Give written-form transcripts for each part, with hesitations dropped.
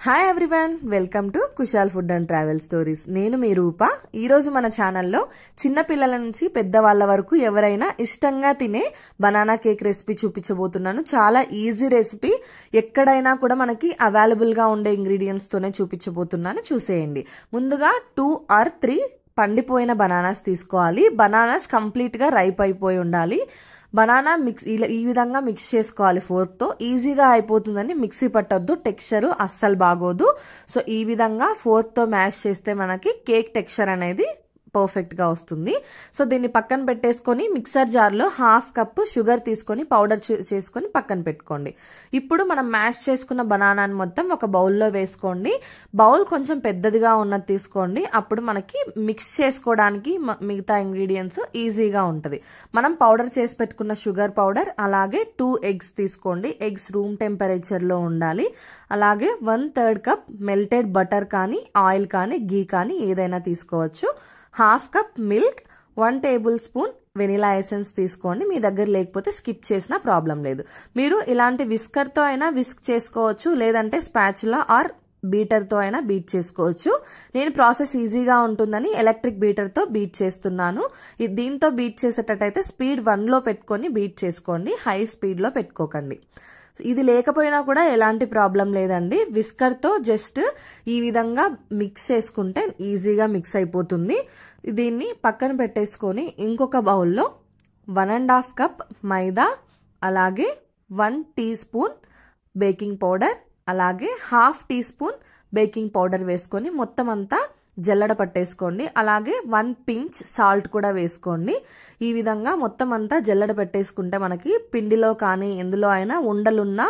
Hi everyone, welcome to Kushal food and travel stories. నేను మీ రూప. ఈ రోజు మన ఛానల్లో చిన్న పిల్లల నుంచి పెద్దవాళ్ళ వరకు ఎవరైనా ఇష్టంగా తినే బనానా కేక్ రెసిపీ చూపించబోతున్నాను. చాలా ఈజీ రెసిపీ, ఎక్కడైనా కూడా మనకి అవైలబుల్ గా ఉండే ఇంగ్రీడియంట్స్ తోనే చూపించబోతున్నాను. చూసేయండి. ముందుగా 2 or 3 పండిపోయిన బనానాస్ తీసుకోవాలి. బనానాస్ కంప్లీట్ గా రైప్ అయిపోయి ఉండాలి. బనానా మిక్స్ ఈ విధంగా మిక్స్ చేసుకోవాలి. ఫోర్క్ తో ఈజీగా అయిపోతుందని మిక్సీ పట్టొద్దు, టెక్స్చర్ అస్సలు బాగోదు. సో ఈ విధంగా ఫోర్క్ తో మ్యాష్ చేస్తే మనకి కేక్ టెక్స్చర్ అనేది పర్ఫెక్ట్ గా వస్తుంది. సో దీన్ని పక్కన పెట్టేసుకొని మిక్సర్ జార్ లో 1/2 కప్ షుగర్ తీసుకొని పౌడర్ చేసుకొని పక్కన పెట్టుకోండి. ఇప్పుడు మనం మ్యాష్ చేసుకున్న బనానాని మొత్తం ఒక బౌల్లో వేసుకోండి. బౌల్ కొంచెం పెద్దదిగా ఉన్నది తీసుకోండి. అప్పుడు మనకి మిక్స్ చేసుకోవడానికి మిగతా ఇంగ్రీడియంట్స్ ఈజీగా ఉంటది. మనం పౌడర్ చేసి పెట్టుకున్న షుగర్ పౌడర్, అలాగే 2 ఎగ్స్ తీసుకోండి. ఎగ్స్ రూమ్ టెంపరేచర్ లో ఉండాలి. అలాగే 1/3 కప్ మెల్టెడ్ బటర్ కానీ ఆయిల్ కానీ గీ కానీ ఏదైనా తీసుకోవచ్చు. 1/2 cup milk, 1 table spoon vanilla essence తీసుకోండి. మీ దగ్గర లేకపోతే స్కిప్ చేసినా ప్రాబ్లం లేదు. మీరు ఇలాంటి విస్కర్ తో అయినా విస్క్ చేసుకోవచ్చు, లేదంటే స్పాచులా ఆర్ బీటర్ తో అయినా బీట్ చేసుకోవచ్చు. నేను ప్రాసెస్ ఈజీగా ఉంటుందని ఎలక్ట్రిక్ బీటర్ తో బీట్ చేస్తున్నాను. దీంతో బీట్ చేసేటట్టయితే స్పీడ్ 1 లో పెట్టుకొని బీట్ చేసుకోండి, హై స్పీడ్ లో పెట్టుకోకండి. ఇది లేకపోయినా కూడా ఎలాంటి ప్రాబ్లం లేదండి. విస్కర్ తో జస్ట్ ఈ విధంగా మిక్స్ చేసుకుంటే ఈజీగా మిక్స్ అయిపోతుంది. దీన్ని పక్కన పెట్టేసుకొని ఇంకొక బౌల్లో 1.5 కప్ మైదా, అలాగే 1 టీ స్పూన్ బేకింగ్ పౌడర్, అలాగే 1/2 టీ స్పూన్ బేకింగ్ పౌడర్ వేసుకొని మొత్తం అంతా జల్లడ పట్టేసుకోండి. అలాగే 1 పించ్ సాల్ట్ కూడా వేసుకోండి. ఈ విధంగా మొత్తం అంతా జల్లడ పెట్టేసుకుంటే మనకి పిండిలో కానీ ఎందులో అయినా ఉండలున్నా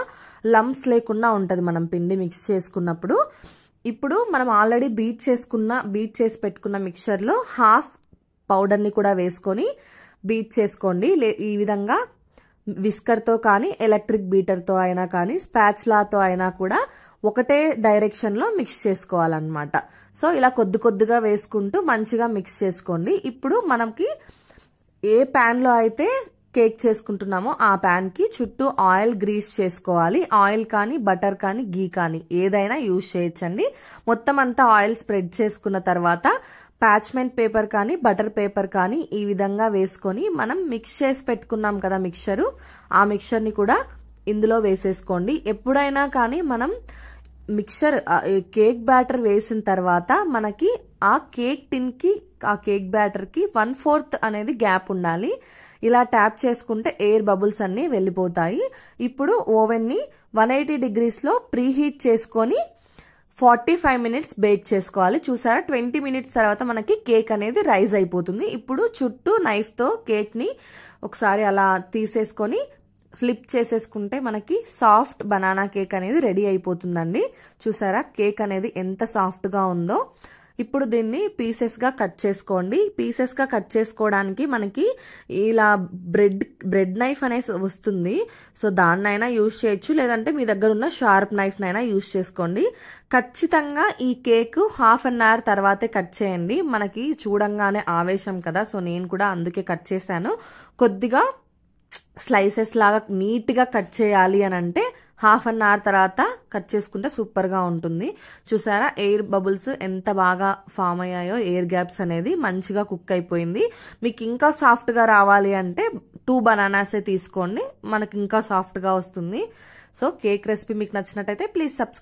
లంప్స్ లేకుండా ఉంటది మనం పిండి మిక్స్ చేసుకున్నప్పుడు. ఇప్పుడు మనం ఆల్రెడీ బీట్ చేసి పెట్టుకున్న మిక్చర్ లో 1/2 పౌడర్ ని కూడా వేసుకొని బీట్ చేసుకోండి. ఈ విధంగా విస్కర్ తో కానీ ఎలక్ట్రిక్ బీటర్ తో అయినా కానీ స్పాచులాతో అయినా కూడా ఒకటే డైరెక్షన్ లో మిక్స్ చేసుకోవాలన్నమాట. సో ఇలా కొద్దిగా వేసుకుంటూ మంచిగా మిక్స్ చేసుకోండి. ఇప్పుడు మనకి ఏ ప్యాన్ లో అయితే కేక్ చేసుకుంటున్నామో ఆ ప్యాన్ కి చుట్టూ ఆయిల్ గ్రీస్ చేసుకోవాలి. ఆయిల్ కానీ బటర్ కానీ గీ కానీ ఏదైనా యూజ్ చేయొచ్చండి. మొత్తం అంతా ఆయిల్ స్ప్రెడ్ చేసుకున్న తర్వాత పాచ్మెంట్ పేపర్ కానీ బటర్ పేపర్ కానీ ఈ విధంగా వేసుకొని మనం మిక్స్ చేసి పెట్టుకున్నాం కదా మిక్చరు, ఆ మిక్చర్ ని కూడా ఇందులో వేసేసుకోండి. ఎప్పుడైనా కానీ మనం మిక్చర్ కేక్ బ్యాటర్ వేసిన తర్వాత మనకి ఆ కేక్ టిన్ కి ఆ కేక్ బ్యాటర్ కి 1/4 అనేది గ్యాప్ ఉండాలి. ఇలా ట్యాప్ చేసుకుంటే ఎయిర్ బబుల్స్ అన్ని వెళ్ళిపోతాయి. ఇప్పుడు ఓవెన్ ని 180 డిగ్రీస్ లో ప్రీ హీట్ చేసుకొని 45 మినిట్స్ బేక్ చేసుకోవాలి. చూసారా, 20 మినిట్స్ తర్వాత మనకి కేక్ అనేది రైజ్ అయిపోతుంది. ఇప్పుడు చుట్టూ నైఫ్ తో కేక్ ని ఒకసారి అలా తీసేసుకొని ఫ్లిప్ చేసేసుకుంటే మనకి సాఫ్ట్ బనానా కేక్ అనేది రెడీ అయిపోతుందండి. చూసారా కేక్ అనేది ఎంత సాఫ్ట్ గా ఉందో. ఇప్పుడు దీన్ని పీసెస్ గా కట్ చేసుకోండి. పీసెస్ గా కట్ చేసుకోవడానికి మనకి ఇలా బ్రెడ్ నైఫ్ అనేది వస్తుంది. సో దాన్నైనా యూజ్ చేయొచ్చు, లేదంటే మీ దగ్గర ఉన్న షార్ప్ నైఫ్ నైనా యూజ్ చేసుకోండి. ఖచ్చితంగా ఈ కేక్ 1/2 అవర్ తర్వాతే కట్ చేయండి. మనకి చూడంగానే ఆవేశం కదా, సో నేను కూడా అందుకే కట్ చేశాను. కొద్దిగా స్లైసెస్ లాగా నీట్ గా కట్ చేయాలి అని అంటే 1/2 అవర్ తర్వాత కట్ చేసుకుంటే సూపర్ గా ఉంటుంది. చూసారా ఎయిర్ బబుల్స్ ఎంత బాగా ఫామ్ అయ్యాయో, ఎయిర్ గ్యాప్స్ అనేది మంచిగా కుక్ అయిపోయింది. మీకు ఇంకా సాఫ్ట్ గా రావాలి అంటే 2 బనానాసే తీసుకోండి, మనకి ఇంకా సాఫ్ట్ గా వస్తుంది. సో కేక్ రెసిపీ మీకు నచ్చినట్టయితే ప్లీజ్ సబ్స్క్రైబ్.